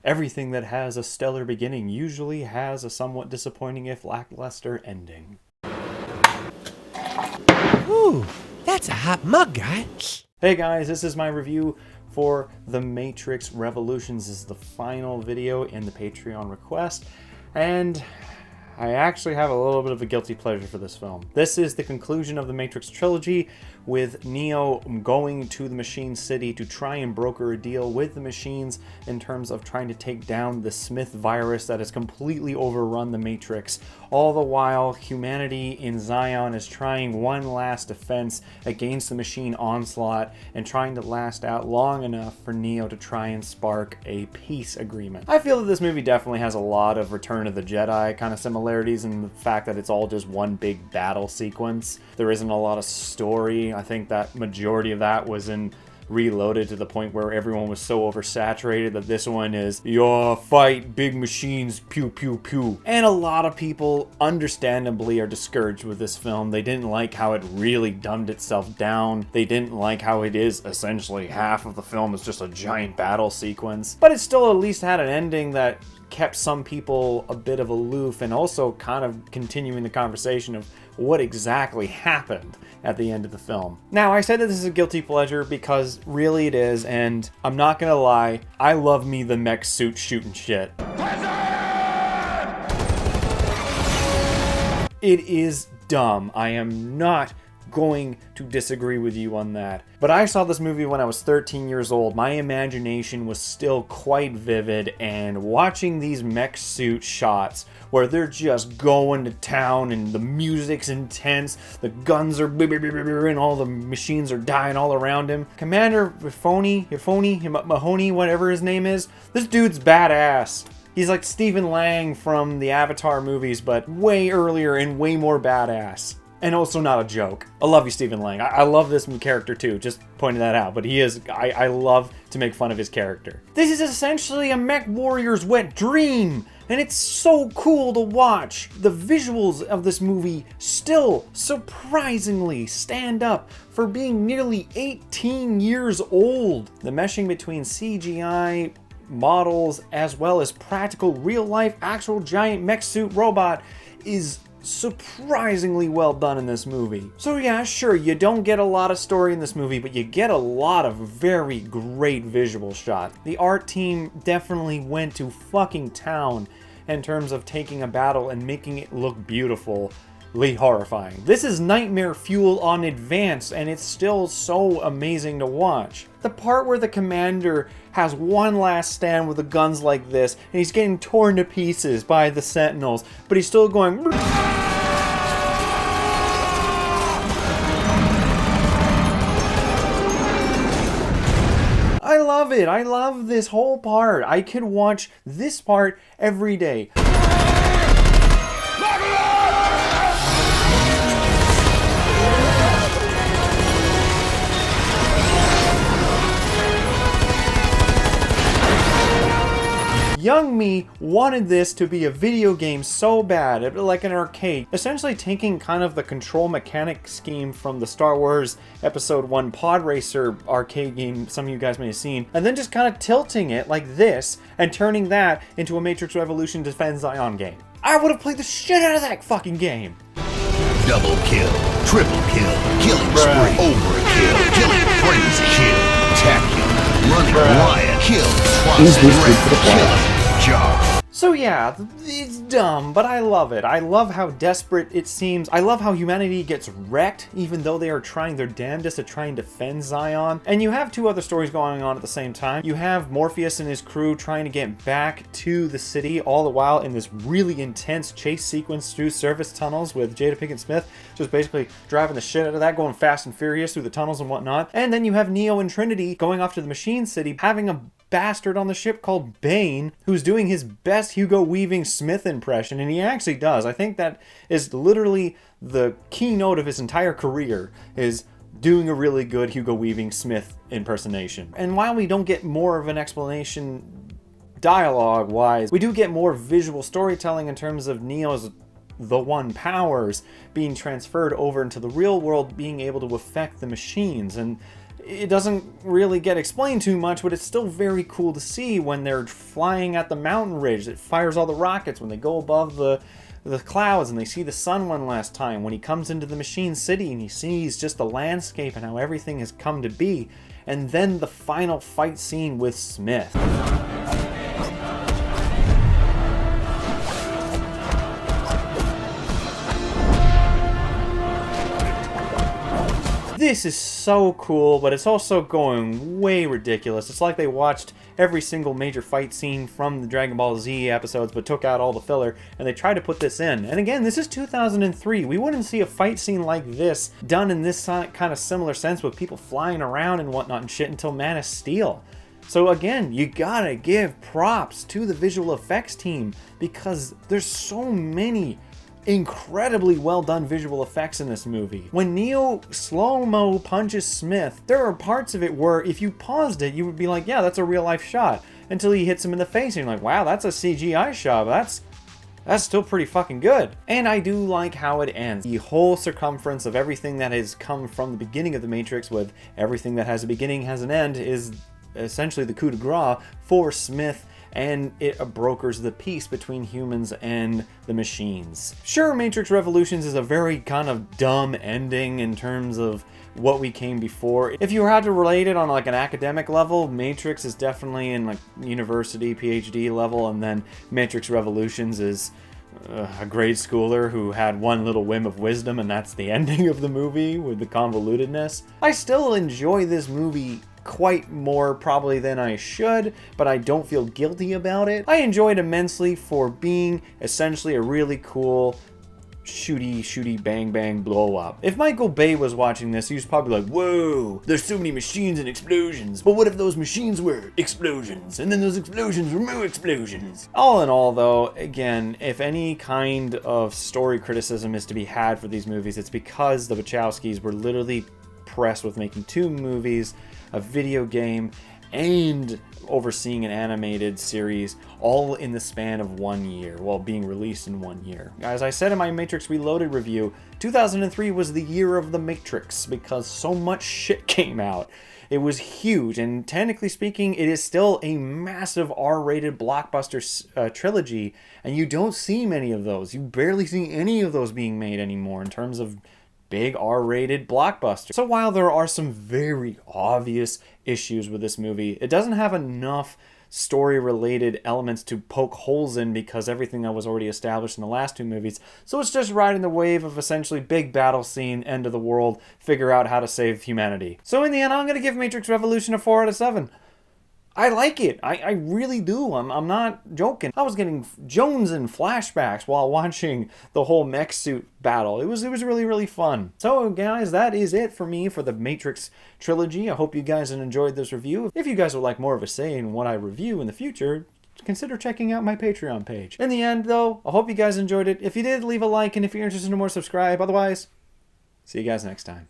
everything that has a stellar beginning usually has a somewhat disappointing if lackluster ending. Ooh, that's a hot mug, guy. Hey guys, this is my review for The Matrix Revolutions. This is the final video in the Patreon request, and I actually have a little bit of a guilty pleasure for this film. This is the conclusion of the Matrix trilogy, with Neo going to the Machine City to try and broker a deal with the machines in terms of trying to take down the Smith virus that has completely overrun the Matrix. All the while, humanity in Zion is trying one last defense against the machine onslaught and trying to last out long enough for Neo to try and spark a peace agreement. I feel that this movie definitely has a lot of Return of the Jedi kind of similarities in the fact that it's all just one big battle sequence. There isn't a lot of story. I think that majority of that was in Reloaded, to the point where everyone was so oversaturated that this one is, "Yo, fight big machines, pew pew pew." And a lot of people understandably are discouraged with this film. They didn't like how it really dumbed itself down. They didn't like how it is essentially half of the film is just a giant battle sequence. But it still at least had an ending that kept some people a bit of aloof, and also kind of continuing the conversation of what exactly happened at the end of the film. Now, I said that this is a guilty pleasure because really it is, and I'm not gonna lie, I love me the mech suit shooting shit. It is dumb. I am not going to disagree with you on that. But I saw this movie when I was 13 years old. My imagination was still quite vivid, and watching these mech suit shots where they're just going to town and the music's intense, the guns are and all the machines are dying all around him. Commander Mahoney, whatever his name is, this dude's badass. He's like Stephen Lang from the Avatar movies, but way earlier and way more badass. And also not a joke. I love you, Stephen Lang. I love this character too, just pointing that out. But he is, I love to make fun of his character. This is essentially a mech warrior's wet dream, and it's so cool to watch. The visuals of this movie still surprisingly stand up for being nearly 18 years old. The meshing between CGI models as well as practical real-life actual giant mech suit robot is surprisingly well done in this movie. So yeah, sure, you don't get a lot of story in this movie, but you get a lot of very great visual shots. The art team definitely went to fucking town in terms of taking a battle and making it look beautifully horrifying. This is nightmare fuel on advance, and it's still so amazing to watch. The part where the commander has one last stand with the guns like this, and he's getting torn to pieces by the sentinels, but he's still going. I love it. I love this whole part. I could watch this part every day. Young me wanted this to be a video game so bad, like an arcade. Essentially taking kind of the control mechanic scheme from the Star Wars Episode 1 Pod Racer arcade game some of you guys may have seen, and then just kind of tilting it like this and turning that into a Matrix Revolution Defend Zion game. I would have played the shit out of that fucking game. Double kill, triple kill, killing spree, overkill, killing frenzy, kill, tacular, running riot, kill, twice, kill, job. So yeah, it's dumb, but I love it. I love how desperate it seems. I love how humanity gets wrecked, even though they are trying their damnedest to try and defend Zion. And you have two other stories going on at the same time. You have Morpheus and his crew trying to get back to the city, all the while in this really intense chase sequence through surface tunnels with Jada Pinkett Smith just basically driving the shit out of that, going fast and furious through the tunnels and whatnot. And then you have Neo and Trinity going off to the Machine City, having a bastard on the ship called Bane, who's doing his best Hugo Weaving Smith impression, and he actually does. I think that is literally the keynote of his entire career, is doing a really good Hugo Weaving Smith impersonation. And while we don't get more of an explanation dialogue-wise, we do get more visual storytelling in terms of Neo's the One powers being transferred over into the real world, being able to affect the machines. And it doesn't really get explained too much, but it's still very cool to see when they're flying at the mountain ridge. It fires all the rockets when they go above the clouds and they see the sun one last time. When he comes into the machine city and he sees just the landscape and how everything has come to be. And then the final fight scene with Smith. This is so cool, but it's also going way ridiculous. It's like they watched every single major fight scene from the Dragon Ball Z episodes, but took out all the filler, and they tried to put this in. And again, this is 2003. We wouldn't see a fight scene like this done in this kind of similar sense with people flying around and whatnot and shit until Man of Steel. So again, you gotta give props to the visual effects team because there's so many incredibly well done visual effects in this movie. When Neo slow-mo punches Smith, there are parts of it where if you paused it, you would be like, yeah, that's a real life shot. Until he hits him in the face and you're like, wow, that's a CGI shot, but that's still pretty fucking good. And I do like how it ends. The whole circumference of everything that has come from the beginning of the Matrix with everything that has a beginning has an end is essentially the coup de grace for Smith, and it brokers the peace between humans and the machines. Sure, Matrix Revolutions is a very kind of dumb ending in terms of what we came before. If you had to relate it on like an academic level, Matrix is definitely in like university, PhD level, and then Matrix Revolutions is a grade schooler who had one little whim of wisdom, and that's the ending of the movie with the convolutedness. I still enjoy this movie quite more probably than I should, but I don't feel guilty about it. I enjoyed immensely for being essentially a really cool shooty bang bang blow up. If Michael Bay was watching this, he was probably like, whoa, there's so many machines and explosions, but what if those machines were explosions and then those explosions were more explosions? All in all though, again, if any kind of story criticism is to be had for these movies, it's because the Wachowskis were literally pressed with making 2 movies, a video game, and overseeing an animated series all in the span of 1 year, while being released in 1 year. As I said in my Matrix Reloaded review, 2003 was the year of the Matrix because so much shit came out. It was huge, and technically speaking, it is still a massive R-rated blockbuster trilogy, and you don't see many of those. You barely see any of those being made anymore in terms of big R-rated blockbuster. So while there are some very obvious issues with this movie, it doesn't have enough story-related elements to poke holes in because everything that was already established in the last 2 movies. So it's just riding the wave of essentially big battle scene, end of the world, figure out how to save humanity. So in the end, I'm going to give Matrix Revolution a 4 out of 7. I like it. I really do. I'm not joking. I was getting Jones in flashbacks while watching the whole mech suit battle. It was really, really fun. So guys, that is it for me for the Matrix trilogy. I hope you guys enjoyed this review. If you guys would like more of a say in what I review in the future, consider checking out my Patreon page. In the end though, I hope you guys enjoyed it. If you did, leave a like, and if you're interested in more, subscribe. Otherwise, see you guys next time.